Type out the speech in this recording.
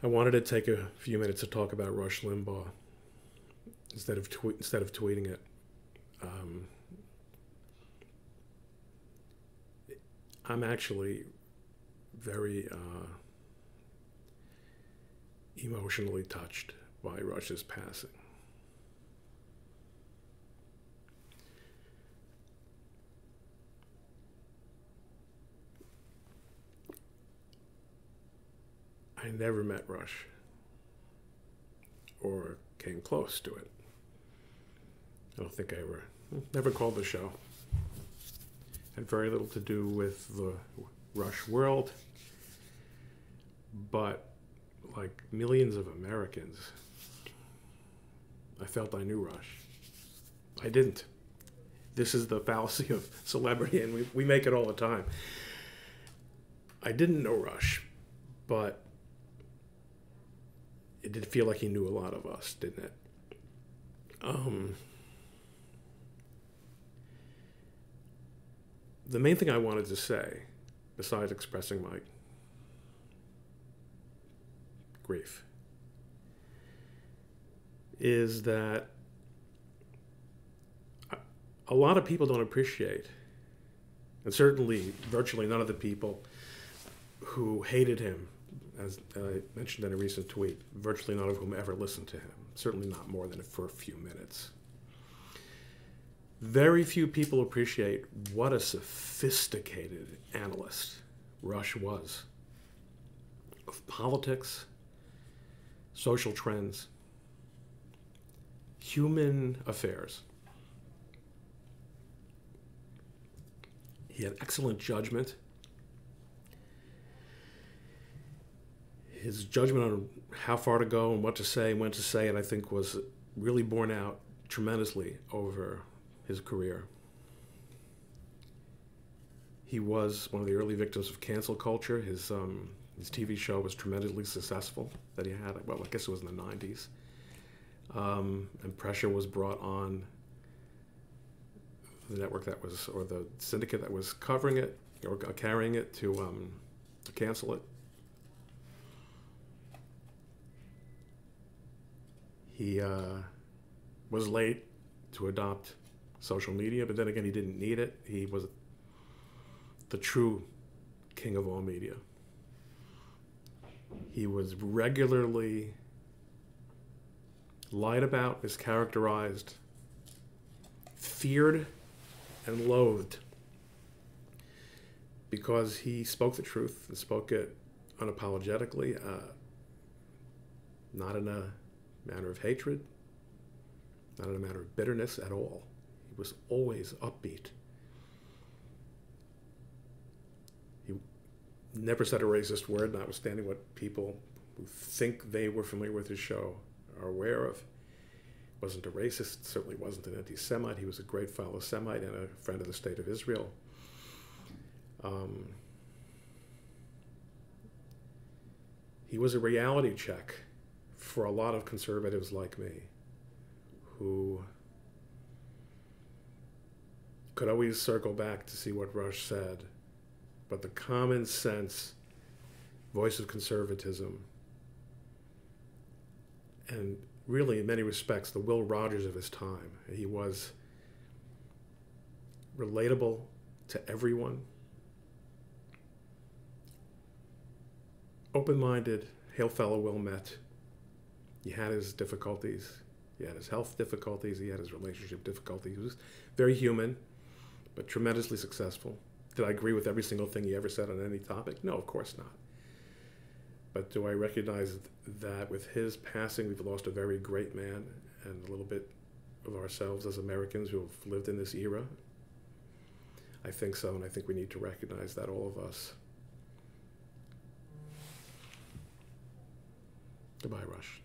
I wanted to take a few minutes to talk about Rush Limbaugh instead of tweeting it. Um, I'm actually very emotionally touched by Rush's passing. I never met Rush or came close to it. I don't think I never called the show. Had very little to do with the Rush world, but like millions of Americans, I felt I knew Rush. I didn't. This is the fallacy of celebrity, and we make it all the time. I didn't know Rush, but it did feel like he knew a lot of us, didn't it? The main thing I wanted to say, besides expressing my grief, is that a lot of people don't appreciate, and certainly virtually none of the people who hated him, as I mentioned in a recent tweet, virtually none of whom ever listened to him, certainly not more than for a few minutes. Very few people appreciate what a sophisticated analyst Rush was of politics, social trends, human affairs. He had excellent judgment. His judgment on how far to go and what to say and when to say it, I think, was really borne out tremendously over his career. He was one of the early victims of cancel culture. His TV show was tremendously successful that he had. Well, I guess it was in the 90s. And pressure was brought on the network that was, or the syndicate that was covering it or carrying it to cancel it. He was late to adopt social media, but then again, he didn't need it. He was the true king of all media. He was regularly lied about, mischaracterized, feared, and loathed because he spoke the truth and spoke it unapologetically, not in a manner of hatred, not in a manner of bitterness at all. He was always upbeat. He never said a racist word, notwithstanding what people who think they were familiar with his show are aware of. Wasn't a racist, certainly wasn't an anti-Semite. He was a great fellow Semite and a friend of the State of Israel. He was a reality check for a lot of conservatives like me, who could always circle back to see what Rush said, but the common sense voice of conservatism, and really in many respects the Will Rogers of his time. He was relatable to everyone, open-minded, hail fellow well met. He had his difficulties. He had his health difficulties. He had his relationship difficulties. He was very human, but tremendously successful. Did I agree with every single thing he ever said on any topic? No, of course not. But do I recognize that with his passing, we've lost a very great man and a little bit of ourselves as Americans who have lived in this era? I think so, and I think we need to recognize that, all of us. Goodbye, Rush.